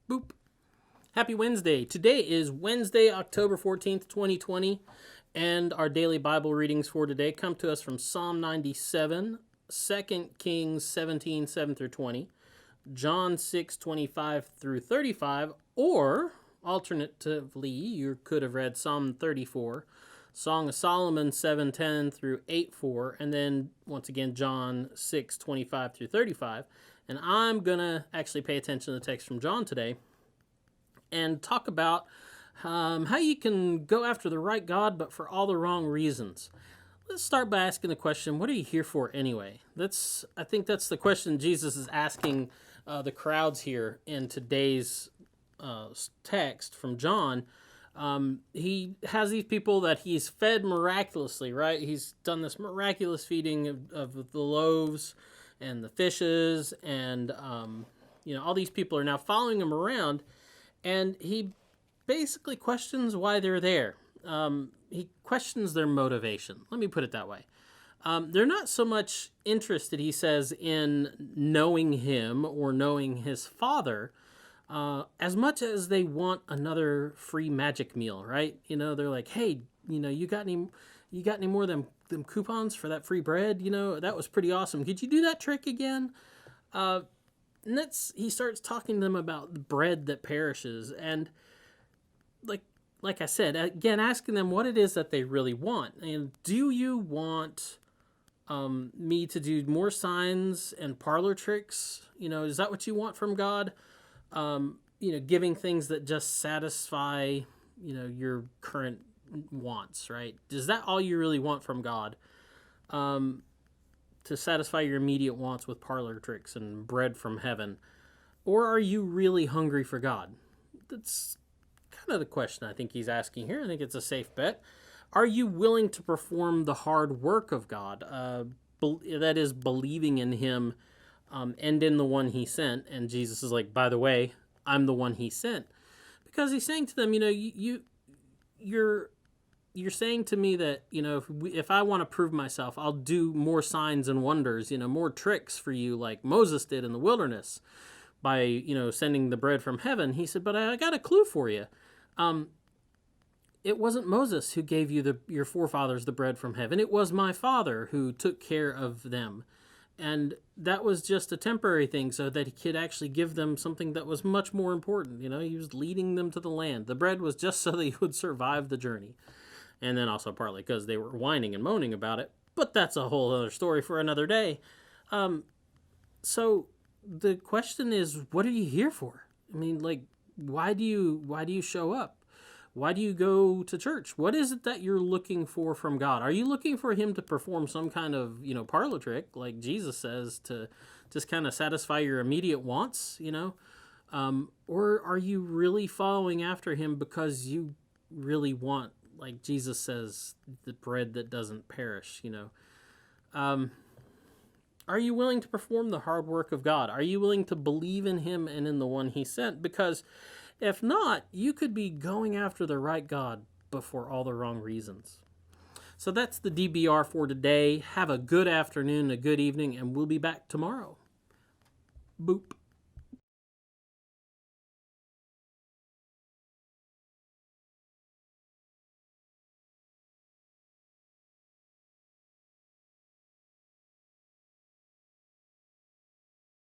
Boop. Happy Wednesday. Today is Wednesday, October 14th, 2020, and our daily Bible readings for today come to us from Psalm 97, 2 Kings 17, 7 through 20, John 6, 25 through 35, or alternatively, you could have read Psalm 34, Song of Solomon 7:10 through 8:4, and then once again John 6:25 through 35. And I'm gonna actually pay attention to the text from John today and talk about how you can go after the right God, but for all the wrong reasons. Let's start by asking the question: what are you here for anyway? I think that's the question Jesus is asking the crowds here in today's text from John. He has these people that he's fed miraculously, right? He's done this miraculous feeding of the loaves and the fishes, and all these people are now following him around, and he basically questions why they're there. He questions their motivation. Let me put it that way. They're not so much interested, he says, in knowing him or knowing his Father, as much as they want another free magic meal, right? They're like, hey, you got any more of them coupons for that free bread? That was pretty awesome. Could you do that trick again? And he starts talking to them about the bread that perishes, and like I said, again, asking them what it is that they really want. And do you want me to do more signs and parlor tricks? Is that what you want from God? Giving things that just satisfy, your current wants, right? Is that all you really want from God? To satisfy your immediate wants with parlor tricks and bread from heaven? Or are you really hungry for God? That's kind of the question I think he's asking here. I think it's a safe bet. Are you willing to perform the hard work of God? That is, believing in him and in the one he sent. And Jesus is like, by the way, I'm the one he sent. Because he's saying to them, you're saying to me that, if I want to prove myself, I'll do more signs and wonders, more tricks for you like Moses did in the wilderness by, sending the bread from heaven. He said, but I got a clue for you. It wasn't Moses who gave you your forefathers the bread from heaven. It was my Father who took care of them. And that was just a temporary thing so that he could actually give them something that was much more important. He was leading them to the land. The bread was just so they would survive the journey. And then also partly because they were whining and moaning about it. But that's a whole other story for another day. So the question is, what are you here for? Why do you show up? Why do you go to church? What is it that you're looking for from God? Are you looking for him to perform some kind of, parlor trick, like Jesus says, to just kind of satisfy your immediate wants, Or are you really following after him because you really want, like Jesus says, the bread that doesn't perish, Are you willing to perform the hard work of God? Are you willing to believe in him and in the one he sent? Because if not, you could be going after the right God, but for all the wrong reasons. So that's the DBR for today. Have a good afternoon, a good evening, and we'll be back tomorrow. Boop.